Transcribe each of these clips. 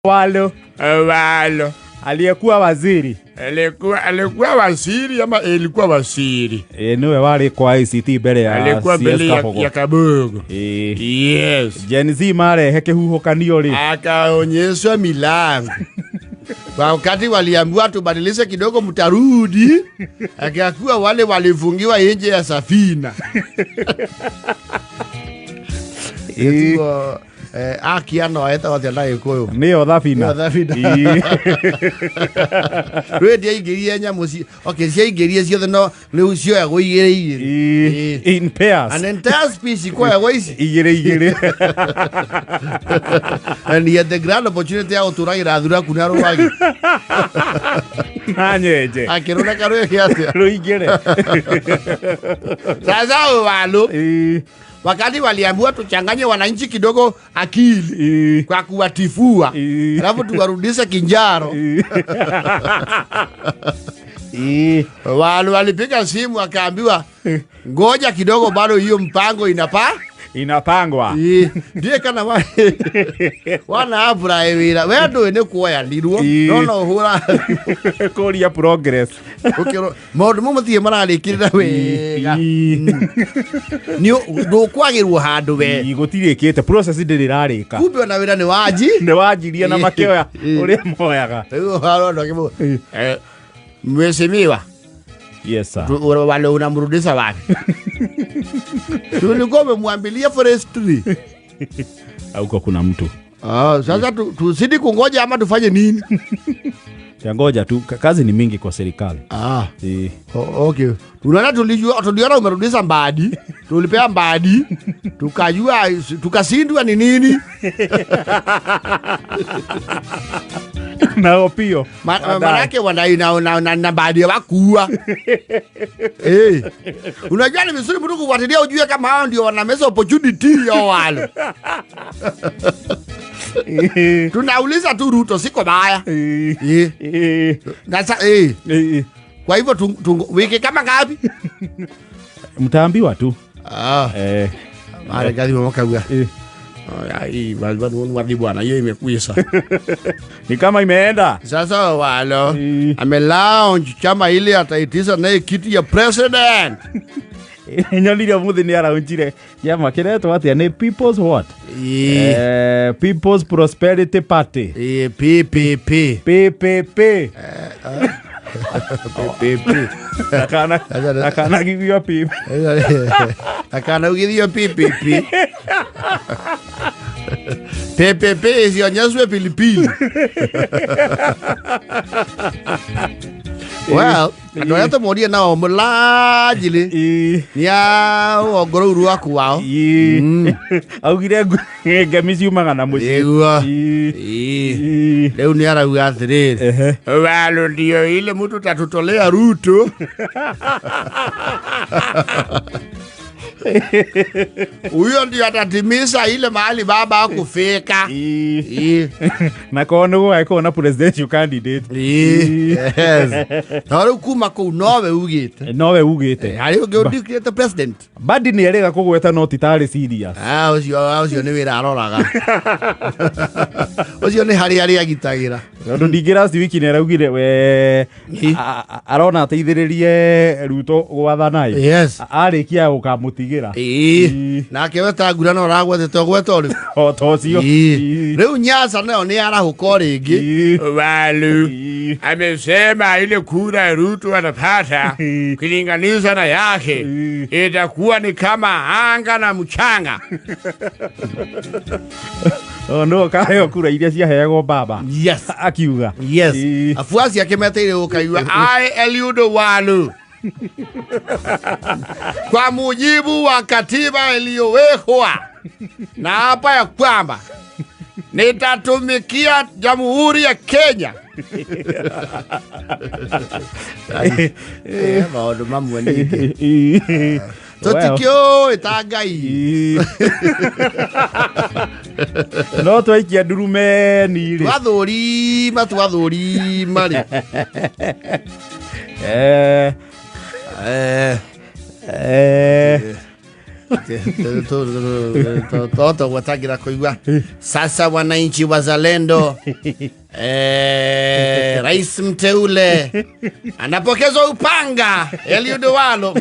Walo. Aliyekuwa waziri. Alikuwa waziri ama ilikuwa waziri? Niwe wale kwa ICT mbele ya alikuwa mbele ya Kabogo. Yes. Gen Z mare heke huhokanio li. Akaonyeshwa milango. Kwa wakati waliambiwa tubadilishe kidogo mtarudi, akakuwa wale walifungiwa nje ya safina. Akiano aeta wathenda ikoyo niyo thafina rwedia igeria nyamuci cia igeria ciothe no riu cioyagwo igire in pairs an entire species koyagwo ici igire and yet the grand opportunity ya guturagira thura kuna rwagi nanyeje akirona karwe kiasi ruigire sasa walo wakati waliambiwa tuchanganye wananchi kidogo akili kwa kuwatifua alafu tuwarudishe kinjaro walipiga simu akaambiwa ngoja kidogo bado hiyo mpango inapangwa ndiye kana wana abura ewira wedo ene kuoya ndirwo no hura koria progress modu muthie mararikirira wega ni ndukwagirwo handu we gutirikite process ndirarika kumbe na wira ni wajiria na makioya uri moyaga haro ndo mheshimiwa. Yes sir. Wale unamrudisha wapi? Tulikuwa tumemwambilia forestry. Huko kuna mtu. Sasa tusidi kungoja ama tufanye nini? Ngoja tu, kazi ni mingi kwa serikali. Okay. Tuliona umerudisha Mbadi, tulipea Mbadi, tukajua tukasindwa ni nini? Na opio manake na Mbadi wakuwa. Unajua ni vizuri mtu kufuatilia ujue kama hao ndio wanameza opportunity ya wale. Tunauliza tu Ruto siko baya. Kwa hivyo wiki kama ngapi? Mtaambiwa tu. Mara gani mwaka bwana hiyo imekuisha. Ni kama imeenda. Sasa walo ame-launch chama ile ataitisha naye kiti ya president. Nyalira muthi ni araunjire yama kiretwo atia ni People's what? People's Prosperity Party. PPP. Akana githio pipi. Akana githio PPP. PPP zionyeswe pilipili. Well, ndo yata moria nao mulajili ya ogoro uru aku wao augire ngemisi umagana muci leo ni arauga atiriri walo ndio ile mtu tatutolea Ruto huyo ndio atatimiza ile mahali baba akufika na kono wako na presidential candidate yes taro kuma ko nowe ugite ayo go declare president badi ni erega kugweta no titari serious ucio ni wira aroraga ucio ni hari agitagira ndo ndigira wiki ni araugire we arona ateithiririe Ruto gwathanayo yes arikia ukamuti na keweta ngurano ragwetete gwetwo ri tocio riu Nyasa nayo ni arahuko ringi walu amesema ile kura Ruto anapata kulinganisha na yake itakuwa ni kama anga na mchanga. No kayo kura iria ciaheagwo baba. Yes akiuga yes afuasi akimeteire ukaiwa Eliudo Walu kwa mujibu wa katiba iliyowekwa na hapa ya kwamba nitatumikia Jamhuri ya Kenya. Maodo mamweni totikyo itagai no twaikia ndurume ni ri twathuri mari Toto watagira kuigwa. Sasa wananchi wazalendo, rais mteule anapokezwa upanga Eliud Owalo.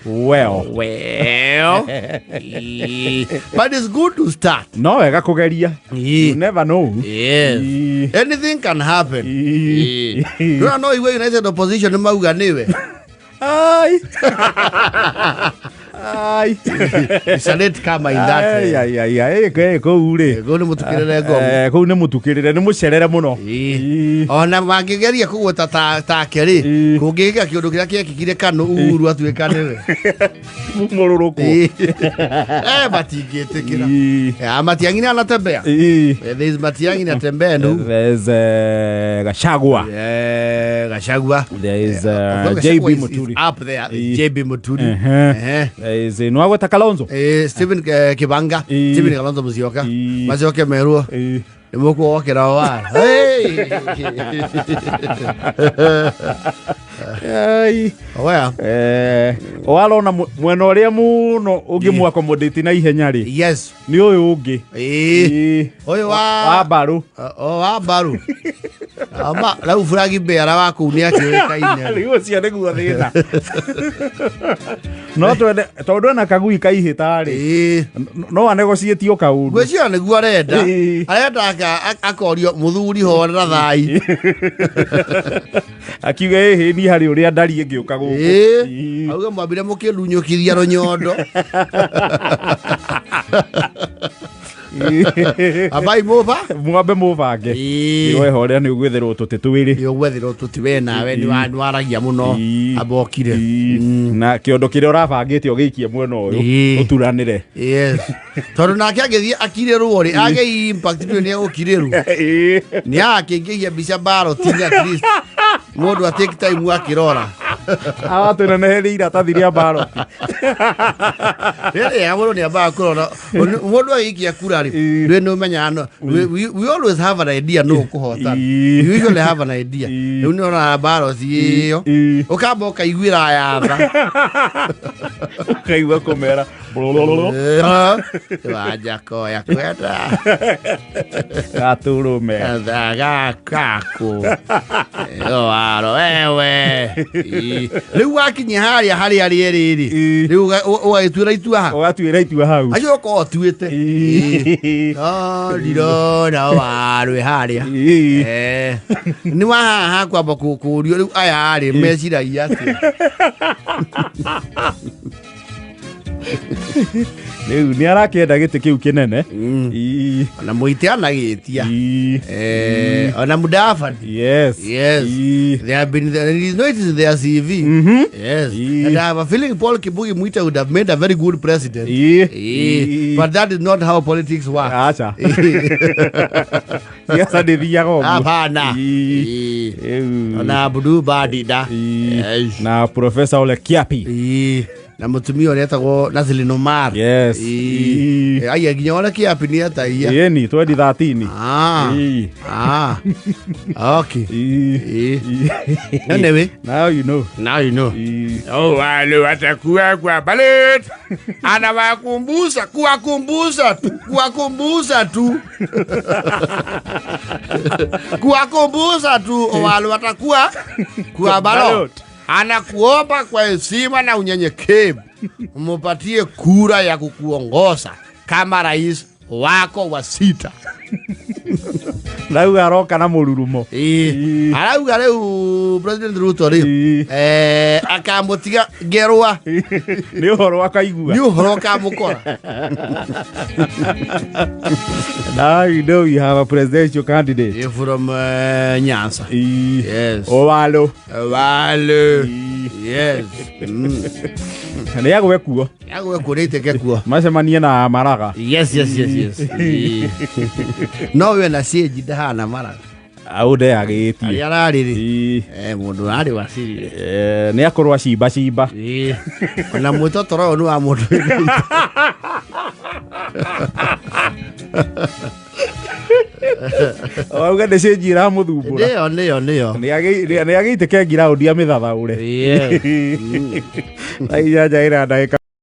Well. But it's good to start. No, wega kugeria. You never know. Yes. Anything can happen. You don't know where United Opposition mauga niwe. Ai. Sanet kama in that. Koure. Go ni mutukirire ngo. Kou ni mutukirire ni mucerere muno. Ona mangigeria kugweta ta keri. Kungiga kiundu kiria kiekikire kanu uru atuika niwe. Mururuko. Batingitikira. Matiang'i anatembea. There's Matiang'i anatembea nu. There's Gachagua. Gachagua. There is JB Muturi. Up there. JB Muturi. There is Nwagweta Kalonzo. Stephen Kibanga. Stephen Kalonzo Musyoka. Musyoka Meruo. Muko wakira wa. Hey. Ai. Oya. Owalo na mwena uria muno ungimwa accommodate na ihenya ri. Yes. Ni uyu ungi. Uyu wa Baru. Wa Baru. Ama la ufragi bera wa kunia kiweka ine. Rigo cia niguo thina. No tondu na kagui kaihita ri. No anegociate o kaundu. Gwecia niguo arenda. Arenda akorio muthuri ho na thai. Akiuga ni hari uria ndari ingiuka guku. Auga mwambire mukilunyukiria ronyondo. Abai mova mwambe mubange iwe horia ni ugwetherwo tuti twiri yo gwetherwo tuti we nawe ni waragia muno abokire na kiondo kire urabangite ugiikie mwena uyu uturanire. Yes tondu nake agithie akire ruori age impact ni ukiriru ni akingihia bica baro tinya at least mundu atake time akirora awatuna neheri iratathi ria baro ya mundu ni aba kurora mundu agikia kura ri no menya no we always have an idea no kuhota we usually have an idea no na baro cio ukamba ukaiguira yatha ukaigua kumera waja koya kwenda gaturume gakaku Owalo wewe riu wakinya haria riri riu ugaitwira itua hau acio ko otuite ndirona Owalo haria ni waha kwamba kurio riu aya ari meciragia ati Riu ni arakenda gite kiu kinene ona muite anagitia ona Mudavadi. Yes they have been there. It is not their CV. Yes and I have a feeling Paul Kibugi Mwita would have made a very good president. But that is not how politics work. Acha yes adithia go hapana ona Abdul Badida na Professor Ole Kiapi na mutumia uretagwo Nazlin Omar. Yes aya ginya Ole Kiapi ni ataia yeni 2013 okay anyway now you know Owalo atakuwa kwa ballot anawakumbusha kuwakumbusha tu Owalo atakuwa kwa ballot anakuomba kwa heshima na unyenyekevu umupatie kura ya kukuongoza kama rais wako wa sita. Lau aroka na mururumo arauga riu President Ruto riu akamutiga gerwa ni uhoro akaigua ni uhoro akamukora. Now you know you have a presidential candidate from Nyanza. Yes Owalo yes ni yagwe kuo rite kuo macemanie na Maraga. Yes no we na sieji ndahana Maraga aude agitie ari arariri mundu ari wasiri ni akorwa cimba na mutotoro ni wa mundu Auga nĩ change ĩramũthumbũra. Nĩyo. Nĩ agĩitĩke ground ya mĩthathaũre. Ai ya ndagĩka